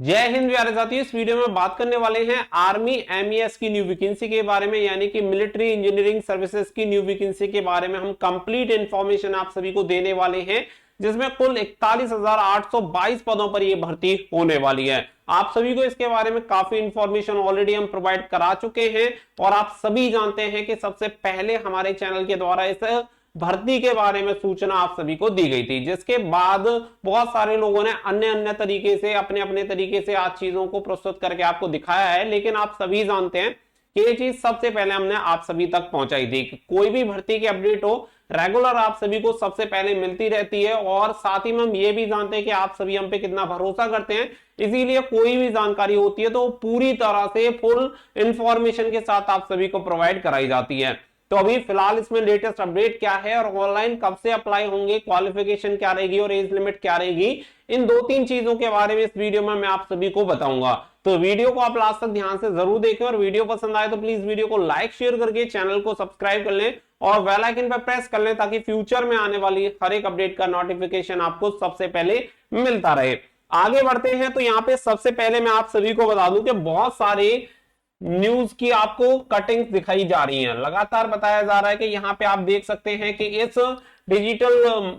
जय हिंद प्यारे साथियों। इस वीडियो में बात करने वाले हैं आर्मी एमईएस की न्यू वैकेंसी के बारे में, यानी कि मिलिट्री इंजीनियरिंग सर्विसेज की न्यू वैकेंसी के बारे में हम कंप्लीट इंफॉर्मेशन आप सभी को देने वाले हैं, जिसमें कुल 41,822 पदों पर यह भर्ती होने वाली है। आप सभी को इसके बारे में काफी इंफॉर्मेशन ऑलरेडी हम प्रोवाइड करा चुके हैं और आप सभी जानते हैं कि सबसे पहले हमारे चैनल के द्वारा इस भर्ती के बारे में सूचना आप सभी को दी गई थी, जिसके बाद बहुत सारे लोगों ने अन्य अन्य तरीके से अपने अपने तरीके से आज चीजों को प्रस्तुत करके आपको दिखाया है। लेकिन आप सभी जानते हैं कि ये चीज सबसे पहले हमने आप सभी तक पहुंचाई थी। कोई भी भर्ती की अपडेट हो रेगुलर आप सभी को सबसे पहले मिलती रहती है, और साथ ही में हम ये भी जानते हैं कि आप सभी हम पे कितना भरोसा करते हैं। इसीलिए कोई भी जानकारी होती है तो पूरी तरह से फुल इंफॉर्मेशन के साथ आप सभी को प्रोवाइड कराई जाती है। तो अभी फिलहाल इसमें लेटेस्ट अपडेट क्या है और ऑनलाइन कब से अप्लाई होंगे, क्वालिफिकेशन क्या रहेगी और एज लिमिट क्या रहेगी, इन दो तीन चीजों के बारे में इस वीडियो में मैं आप सभी को बताऊंगा। तो वीडियो को आप लास्ट तक ध्यान से जरूर देखें और वीडियो पसंद आए तो प्लीज वीडियो को लाइक शेयर करके चैनल को सब्सक्राइब कर लें और बेल आइकन पर प्रेस कर लें, ताकि फ्यूचर में आने वाली हर एक अपडेट का नोटिफिकेशन आपको सबसे पहले मिलता रहे। आगे बढ़ते हैं तो यहाँ पे सबसे पहले मैं आप सभी को बता दूं कि बहुत सारे न्यूज की आपको कटिंग्स दिखाई जा रही हैं। लगातार बताया जा रहा है कि यहाँ पे आप देख सकते हैं कि इस डिजिटल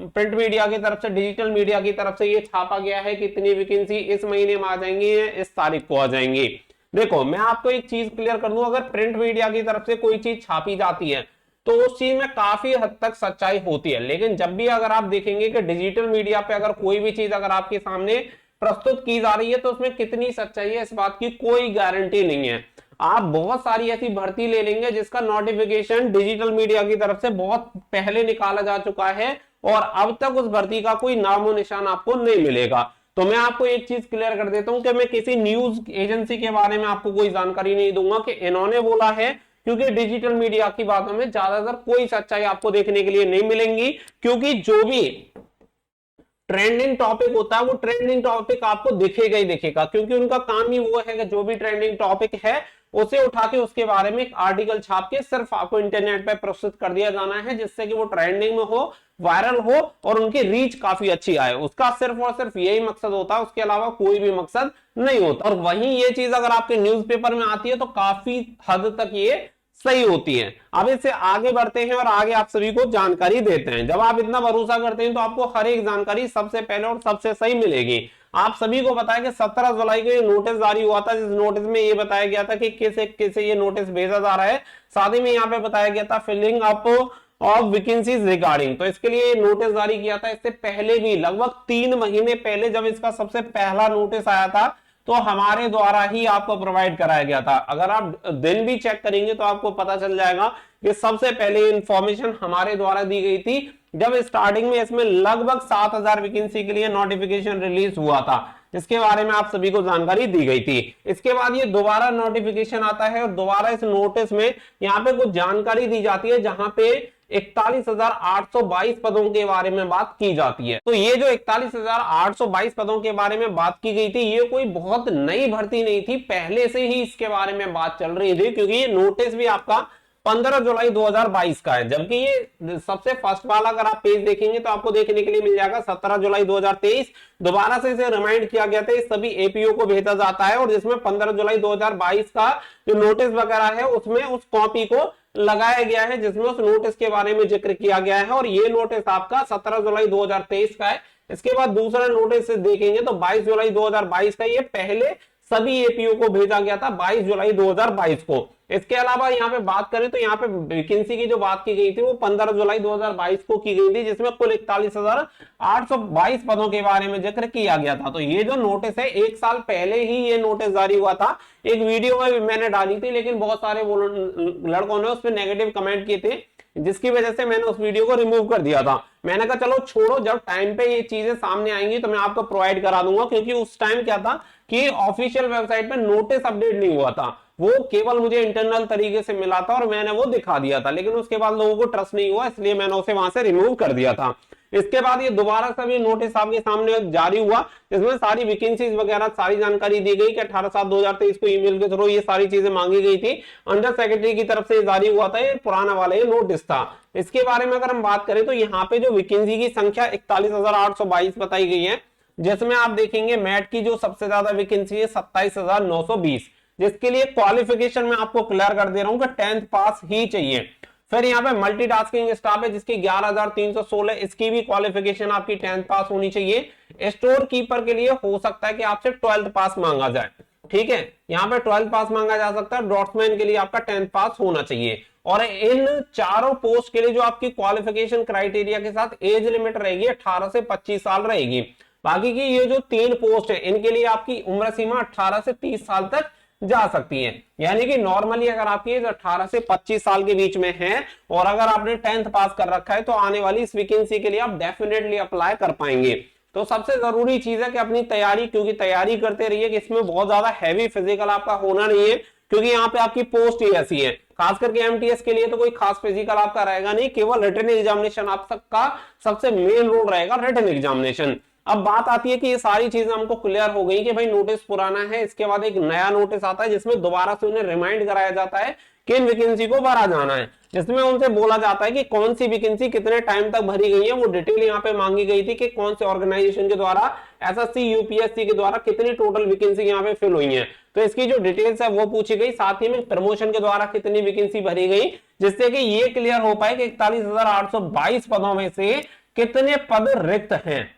प्रिंट मीडिया की तरफ से, डिजिटल मीडिया की तरफ से ये छापा गया है कि इतनी वैकेंसी इस महीने में आ जाएंगी, इस तारीख को आ जाएंगी। देखो मैं आपको एक चीज क्लियर कर दूं, अगर प्रिंट मीडिया की तरफ से कोई चीज छापी जाती है तो उस चीज में काफी हद तक सच्चाई होती है। लेकिन जब भी अगर आप देखेंगे कि डिजिटल मीडिया पे अगर कोई भी चीज अगर आपके सामने प्रस्तुत की जा रही है तो उसमें कितनी सच्चाई है इस बात की कोई गारंटी नहीं है। आप बहुत सारी ऐसी भर्ती ले लेंगे जिसका नोटिफिकेशन डिजिटल मीडिया की तरफ से बहुत पहले निकाला जा चुका है और अब तक उस भर्ती का कोई नामो निशान आपको नहीं मिलेगा। तो मैं आपको एक चीज क्लियर कर देता हूं कि मैं किसी न्यूज एजेंसी के बारे में आपको कोई जानकारी नहीं दूंगा कि इन्होंने बोला है, क्योंकि डिजिटल मीडिया की बातों में ज्यादातर कोई सच्चाई आपको देखने के लिए नहीं मिलेंगी। क्योंकि जो भी ट्रेंडिंग टॉपिक होता है वो ट्रेंडिंग टॉपिक आपको दिखेगा ही दिखेगा, क्योंकि उनका काम ही वो है कि जो भी ट्रेंडिंग टॉपिक है उसे उठा के उसके बारे में एक आर्टिकल छाप के सिर्फ आपको इंटरनेट पे प्रस्तुत कर दिया जाना है, जिससे कि वो ट्रेंडिंग में हो, वायरल हो और उनकी रीच काफी अच्छी आए। उसका सिर्फ और सिर्फ यही मकसद होता है, उसके अलावा कोई भी मकसद नहीं होता। और वहीं ये चीज अगर आपके न्यूज़पेपर में आती है तो काफी हद तक ये सही होती है। अब इससे आगे बढ़ते हैं और आगे आप सभी को जानकारी देते हैं। जब आप इतना भरोसा करते हैं तो आपको हर एक जानकारी सबसे पहले और सबसे सही मिलेगी। आप सभी को बताया कि 17 जुलाई को ये नोटिस जारी हुआ था, जिस नोटिस में ये बताया गया था कि किसे ये नोटिस भेजा जा रहा है। साथ ही में यहाँ पे बताया गया था filling up of vacancies regarding, तो इसके लिए नोटिस जारी किया था। इससे पहले भी लगभग 3 महीने पहले जब इसका सबसे पहला नोटिस आया था तो हमारे द्वारा ही आपको प्रोवाइड कराया गया था। अगर आप दिन भी चेक करेंगे तो आपको पता चल जाएगा कि सबसे पहले इंफॉर्मेशन हमारे द्वारा दी गई थी जब स्टार्टिंग में इसमें लगभग 7,000 वैकेंसी के लिए नोटिफिकेशन रिलीज हुआ था, जिसके बारे में आप सभी को जानकारी दी गई थी। इसके बाद ये दोबारा नोटिफिकेशन आता है और दोबारा इस नोटिस में यहाँ पे कुछ जानकारी दी जाती है, जहां पे 41,822 पदों के बारे में बात की जाती है। तो ये जो 41,822 पदों के बारे में बात की गई थी, ये कोई बहुत नई भर्ती नहीं थी, पहले से ही इसके बारे में बात चल रही थी। क्योंकि ये नोटिस भी आपका 15 जुलाई 2022 का है, जबकि ये सबसे फर्स्ट वाला अगर आप पेज देखेंगे तो आपको देखने के लिए मिल जाएगा 17 जुलाई 2023। दोबारा से इसे रिमाइंड किया गया था, इस सभी एपीओ को भेजा जाता है और जिसमें 15 जुलाई 2022 का जो नोटिस वगैरह है उसमें उस कॉपी को लगाया गया है, जिसमें उस नोटिस के बारे में जिक्र किया गया है। और ये नोटिस आपका 17 जुलाई 2023 का है। इसके बाद दूसरा नोटिस देखेंगे तो 22 जुलाई 2022 का, ये पहले सभी एपीओ को भेजा गया था 22 जुलाई 2022 को। इसके अलावा यहाँ पे बात करें तो यहाँ पे वैकेंसी की जो बात की गई थी वो 15 जुलाई 2022 को की गई थी, जिसमें कुल 41,822 पदों के बारे में जिक्र किया गया था। तो ये जो नोटिस है 1 साल पहले ही ये नोटिस जारी हुआ था। एक वीडियो में मैंने डाली थी, लेकिन बहुत सारे लड़कों ने उस पर नेगेटिव कमेंट किए थे, जिसकी वजह से मैंने उस वीडियो को रिमूव कर दिया था। मैंने कहा चलो छोड़ो, जब टाइम पे ये चीजें सामने आएंगी तो मैं आपको प्रोवाइड करा दूंगा। क्योंकि उस टाइम क्या था कि ऑफिशियल वेबसाइट पे नोटिस अपडेट नहीं हुआ था, वो केवल मुझे इंटरनल तरीके से मिला था और मैंने वो दिखा दिया था। लेकिन उसके बाद लोगों को ट्रस्ट नहीं हुआ, इसलिए मैंने उसे वहां से रिमूव कर दिया था। इसके बाद ये दोबारा से नोटिस आपके सामने जारी हुआ, जिसमें सारी वैकेंसीज वगैरह सारी जानकारी दी गई कि 18/7/2023 को ईमेल के थ्रू ये सारी चीजें मांगी गई थी। अंडर सेक्रेटरी की तरफ से जारी हुआ था, ये पुराना वाला ये नोटिस था। इसके बारे में अगर हम बात करें तो यहाँ पे जो वैकेंसी की संख्या 41,822 बताई गई है, जिसमें आप देखेंगे मैट की जो सबसे ज्यादा वैकेंसी है 27,920, जिसके लिए क्वालिफिकेशन में आपको क्लियर कर दे रहा हूं कि 10th पास ही चाहिए। फिर यहाँ पे मल्टीटास्किंग स्टाफ है जिसकी 11,316, इसकी भी क्वालिफिकेशन आपकी 10th पास होनी चाहिए। स्टोर कीपर के लिए हो सकता है कि आपसे 12th पास मांगा जाए, ठीक है, यहाँ पे 12th पास मांगा जा सकता है। ड्रॉट्समैन के लिए आपका 10th पास होना चाहिए। और इन चारों पोस्ट के लिए जो आपकी क्वालिफिकेशन क्राइटेरिया के साथ एज लिमिट रहेगी 18 से 25 साल रहेगी। बाकी की ये जो 3 पोस्ट है इनके लिए आपकी उम्र सीमा 18 से 30 साल तक जा सकती है। यानी कि नॉर्मली अगर आपकी एज 18 से 25 साल के बीच में है और अगर आपने 10th पास कर रखा है तो आने वाली इस वैकेंसी के लिए आप डेफिनेटली अप्लाई कर पाएंगे। तो सबसे जरूरी चीज है कि अपनी तैयारी, क्योंकि तैयारी करते रहिए कि इसमें बहुत ज्यादा हैवी फिजिकल आपका होना नहीं है, क्योंकि यहाँ पे आपकी पोस्ट ही ऐसी है। खास करके एमटीएस के लिए तो कोई खास फिजिकल आपका रहेगा नहीं, केवल रिटन एग्जामिनेशन आपका सबसे मेन रोल रहेगा, रिटन एग्जामिनेशन। अब बात आती है कि ये सारी चीजें हमको क्लियर हो गई कि भाई नोटिस पुराना है, इसके बाद एक नया नोटिस आता है जिसमें दोबारा से उन्हें रिमाइंड कराया जाता है कि इन वैकेंसी को भरा जाना है, जिसमें उनसे बोला जाता है कि कौन सी वैकेंसी कितने टाइम तक भरी गई है। वो डिटेल यहाँ पे मांगी गई थी कि कौन से ऑर्गेनाइजेशन के द्वारा, एसएससी यूपीएससी के द्वारा कितनी टोटल वैकेंसी यहाँ पे फिल हुई है, तो इसकी जो डिटेल्स है वो पूछी गई। साथ ही में प्रमोशन के द्वारा कितनी वैकेंसी भरी गई, जिससे कि ये क्लियर हो पाए कि 41,822 पदों में से कितने पद रिक्त हैं।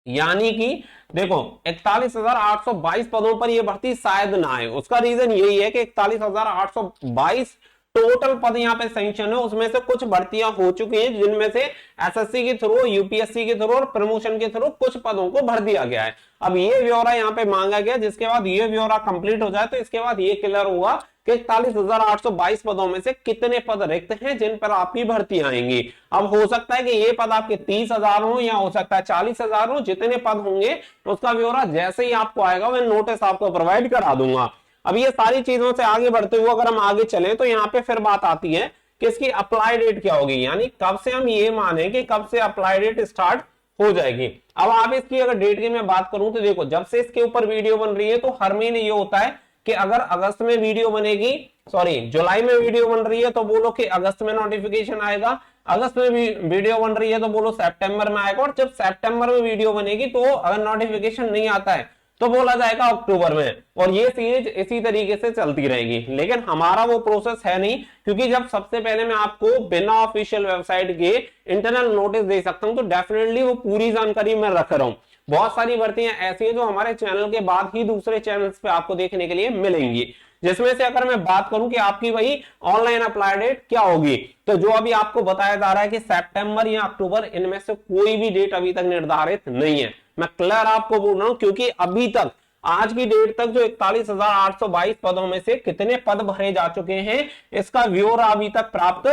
यानी कि देखो 41,822 पदों पर यह भर्ती शायद ना आए। उसका रीजन यही है कि 41,822 टोटल पद यहाँ पे सैंक्शन है, उसमें से कुछ भर्तियां हो चुकी हैं जिनमें से एसएससी के थ्रू, यूपीएससी के थ्रू और प्रमोशन के थ्रू कुछ पदों को भर दिया गया है। अब ये ब्यौरा यहाँ पे मांगा गया, जिसके बाद ये ब्यौरा कंप्लीट हो जाए तो इसके बाद ये क्लियर हुआ कि 41,822 पदों में से कितने पद रिक्त हैं जिन पर आपकी भर्ती आएंगी। अब हो सकता है कि ये पद आपके 30,000 हो या हो सकता है 40,000 हो, जितने पद होंगे उसका ब्यौरा जैसे ही आपको आएगा मैं नोटिस आपको प्रोवाइड करा दूंगा। अब ये सारी चीजों से आगे बढ़ते हुए अगर हम आगे चलें तो यहाँ पे फिर बात आती है कि इसकी अप्लाई डेट क्या होगी, यानी कब से हम ये माने कि कब से अप्लाई डेट स्टार्ट हो जाएगी। अब आप इसकी अगर डेट की मैं बात करूं तो देखो, जब से इसके ऊपर वीडियो बन रही है तो हर महीने ये होता है कि अगर अगस्त में वीडियो बनेगी, सॉरी जुलाई में वीडियो बन रही है तो बोलो कि अगस्त में नोटिफिकेशन आएगा, अगस्त में वीडियो बन रही है तो बोलो सितंबर में आएगा, और जब सितंबर में वीडियो बनेगी तो अगर नोटिफिकेशन नहीं आता है तो बोला जाएगा अक्टूबर में, और ये सीरीज इसी तरीके से चलती रहेगी। लेकिन हमारा वो प्रोसेस है नहीं, क्योंकि जब सबसे पहले मैं आपको बिना ऑफिशियल वेबसाइट के इंटरनल नोटिस दे सकता हूं तो डेफिनेटली वो पूरी जानकारी मैं रख रहा हूं। बहुत सारी भर्तियां ऐसी हैं जो हमारे चैनल के बाद ही दूसरे चैनल्स पे आपको देखने के लिए मिलेंगी, जिसमें से अगर मैं बात करूं कि आपकी वही ऑनलाइन अप्लाई डेट क्या होगी, तो जो अभी आपको बताया जा रहा है कि सितंबर या अक्टूबर, इनमें से कोई भी डेट अभी तक निर्धारित नहीं है। मैं क्लियर आपको बोल रहा हूं, क्योंकि अभी तक आज की डेट तक जो 41,822 पदों में से कितने पद भरे जा चुके हैं इसका ब्यौरा अभी तक प्राप्त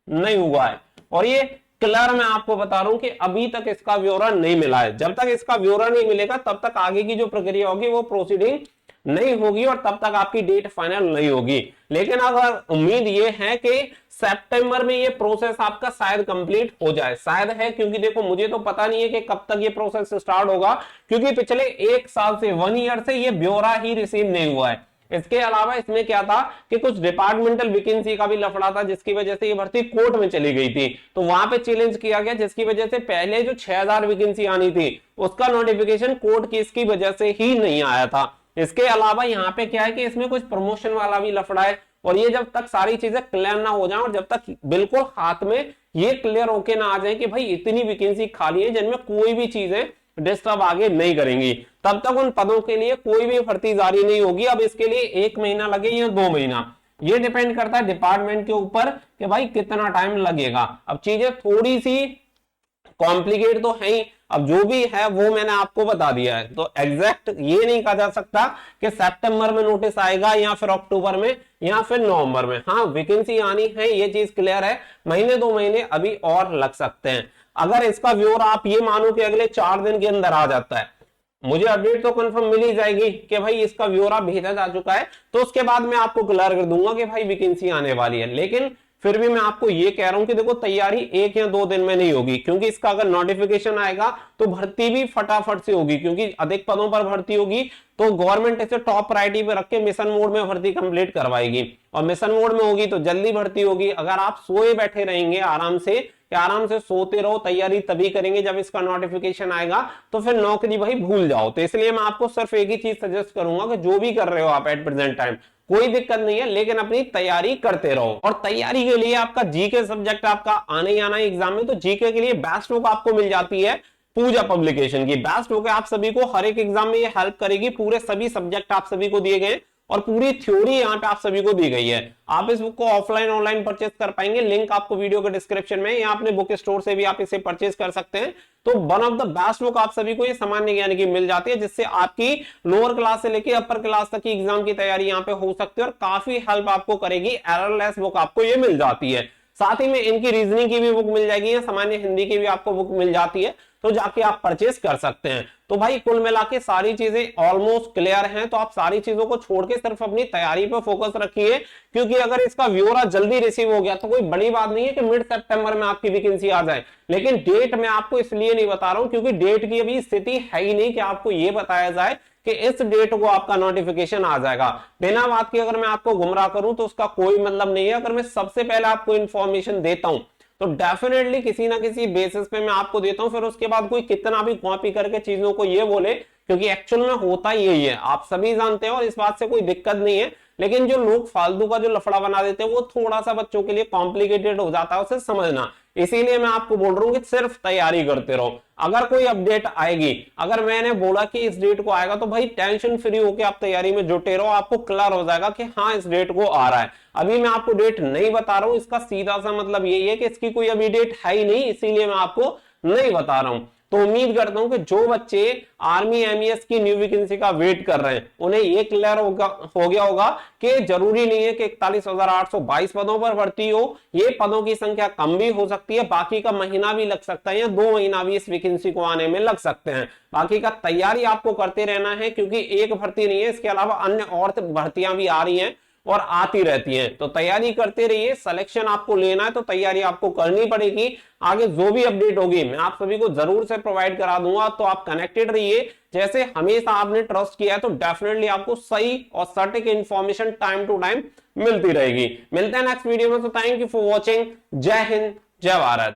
नहीं हुआ है। और ये क्लियर मैं आपको बता रहा हूं कि अभी तक इसका ब्यौरा नहीं मिला है। जब तक इसका ब्यौरा नहीं मिलेगा तब तक आगे की जो प्रक्रिया होगी वो प्रोसीडिंग नहीं होगी और तब तक आपकी डेट फाइनल नहीं होगी। लेकिन अगर उम्मीद ये है कि सितंबर में ये प्रोसेस आपका शायद कंप्लीट हो जाए, शायद है, क्योंकि देखो मुझे तो पता नहीं है कि कब तक ये प्रोसेस स्टार्ट होगा, क्योंकि पिछले 1 साल से 1 ईयर से ये ब्यौरा ही रिसीव नहीं हुआ है। इसके अलावा इसमें क्या था कि कुछ डिपार्टमेंटल वैकेंसी का भी लफड़ा था, जिसकी वजह से ये भर्ती कोर्ट में चली गई थी, तो वहां पे चैलेंज किया गया, जिसकी वजह से पहले जो 6,000 वैकेंसी आनी थी उसका नोटिफिकेशन कोर्ट केस की वजह से ही नहीं आया था। इसके अलावा यहाँ पे क्या है कि इसमें कुछ प्रमोशन वाला भी लफड़ा है, और ये जब तक सारी चीजें क्लियर ना हो जाए और जब तक बिल्कुल हाथ में ये क्लियर होके ना आ जाए कि भाई इतनी वैकेंसी खाली है जिनमें कोई भी चीजें डिस्टर्ब आगे नहीं करेंगी, तब तक उन पदों के लिए कोई भी भर्ती जारी नहीं होगी। अब इसके लिए 1 महीना लगे या 2 महीना, ये डिपेंड करता है डिपार्टमेंट के ऊपर कि भाई कितना टाइम लगेगा। अब चीजें थोड़ी सी कॉम्प्लिकेट तो है ही, अब जो भी है वो मैंने आपको बता दिया है, तो एग्जैक्ट ये नहीं कहा जा सकता कि सितंबर में नोटिस आएगा या फिर अक्टूबर में या फिर नवंबर में। हाँ, वैकेंसी आनी है, ये चीज क्लियर है, महीने 2 महीने अभी और लग सकते हैं। अगर इसका व्यूअर आप ये मानो कि अगले 4 दिन के अंदर आ जाता है, मुझे अपडेट तो कंफर्म मिल ही जाएगी कि भाई इसका ब्यौरा भेजा जा चुका है, तो उसके बाद मैं आपको क्लियर कर दूंगा कि भाई वैकेंसी आने वाली है। लेकिन फिर भी मैं आपको ये कह रहा हूं कि देखो तैयारी 1 या 2 दिन में नहीं होगी, क्योंकि इसका अगर नोटिफिकेशन आएगा तो भर्ती भी फटाफट से होगी, क्योंकि अधिक पदों पर भर्ती होगी तो गवर्नमेंट इसे टॉप प्रायोरिटी पे रख के मिशन मोड में भर्ती कंप्लीट करवाएगी, और मिशन मोड में होगी तो जल्दी भर्ती होगी। अगर आप सोए बैठे रहेंगे आराम से कि आराम से सोते रहो, तैयारी तभी करेंगे जब इसका नोटिफिकेशन आएगा, तो फिर नौकरी भाई भूल जाओ। तो इसलिए मैं आपको सिर्फ एक ही चीज सजेस्ट करूंगा कि जो भी कर रहे हो आप एट प्रेजेंट टाइम, कोई दिक्कत नहीं है, लेकिन अपनी तैयारी करते रहो। और तैयारी के लिए आपका जीके सब्जेक्ट आपका आने ही आना है एग्जाम में, तो जीके के लिए बेस्ट बुक आपको मिल जाती है पूजा पब्लिकेशन की। बेस्ट बुक है, आप सभी को हर एक एग्जाम में ये हेल्प करेगी। पूरे सभी सब्जेक्ट आप सभी को दिए गए और पूरी थ्योरी यहाँ पे आप सभी को दी गई है। आप इस बुक को ऑफलाइन ऑनलाइन परचेस कर पाएंगे, लिंक आपको वीडियो के डिस्क्रिप्शन में, या अपने बुक स्टोर से भी आप इसे परचेस कर सकते हैं। तो one of the best book आप सभी को ये सामान्य ज्ञान की मिल जाती है, जिससे आपकी लोअर क्लास से लेकर अपर क्लास तक की एग्जाम की तैयारी यहाँ पे हो सकती है और काफी हेल्प आपको करेगी। एररलेस बुक आपको ये मिल जाती है। साथ ही में इनकी रीजनिंग की भी बुक मिल जाएगी, या सामान्य हिंदी की भी आपको बुक मिल जाती है, तो जाके आप परचेस कर सकते हैं। तो भाई कुल मिला के सारी चीजें ऑलमोस्ट क्लियर हैं, तो आप सारी चीजों को छोड़ के सिर्फ अपनी तैयारी पर फोकस रखिए, क्योंकि अगर इसका ब्यौरा जल्दी रिसीव हो गया तो कोई बड़ी बात नहीं है कि मिड सितंबर में आपकी वैकेंसी आ जाए। लेकिन डेट मैं आपको इसलिए नहीं बता रहा हूं क्योंकि डेट की अभी स्थिति है ही नहीं कि आपको यह बताया जाए कि इस डेट को आपका नोटिफिकेशन आ जाएगा। बिना बात के अगर मैं आपको गुमराह करूं तो उसका कोई मतलब नहीं है। अगर मैं सबसे पहले आपको इंफॉर्मेशन देता हूं तो डेफिनेटली किसी ना किसी बेसिस पे मैं आपको देता हूं, फिर उसके बाद कोई कितना भी कॉपी करके चीजों को ये बोले, क्योंकि एक्चुअल में होता यही है, आप सभी जानते हैं और इस बात से कोई दिक्कत नहीं है। लेकिन जो लोग फालतू का जो लफड़ा बना देते हैं वो थोड़ा सा बच्चों के लिए कॉम्प्लिकेटेड हो जाता है, उसे समझना। इसीलिए मैं आपको बोल रहा हूं कि सिर्फ तैयारी करते रहो। अगर कोई अपडेट आएगी, अगर मैंने बोला कि इस डेट को आएगा, तो भाई टेंशन फ्री होकर आप तैयारी में जुटे रहो, आपको क्लियर हो जाएगा कि हाँ इस डेट को आ रहा है। अभी मैं आपको डेट नहीं बता रहा हूं, इसका सीधा सा मतलब यही है कि इसकी कोई अभी डेट है ही नहीं, इसीलिए मैं आपको नहीं बता रहा हूं। तो उम्मीद करता हूं कि जो बच्चे आर्मी एमईएस की न्यू वैकेंसी का वेट कर रहे हैं उन्हें ये क्लियर हो गया होगा कि जरूरी नहीं है कि 41,822 पदों पर भर्ती हो। ये पदों की संख्या कम भी हो सकती है, बाकी का महीना भी लग सकता है या 2 महीना भी इस वैकेंसी को आने में लग सकते हैं। बाकी का तैयारी आपको करते रहना है, क्योंकि एक भर्ती नहीं है, इसके अलावा अन्य और भर्तियां भी आ रही हैं और आती रहती हैं। तो तैयारी करते रहिए, सिलेक्शन आपको लेना है तो तैयारी आपको करनी पड़ेगी। आगे जो भी अपडेट होगी मैं आप सभी को जरूर से प्रोवाइड करा दूंगा, तो आप कनेक्टेड रहिए। जैसे हमेशा आपने ट्रस्ट किया है तो डेफिनेटली आपको सही और सटीक इंफॉर्मेशन टाइम टू टाइम मिलती रहेगी। मिलते हैं नेक्स्ट वीडियो में, तो थैंक यू फॉर वॉचिंग। जय हिंद, जय भारत।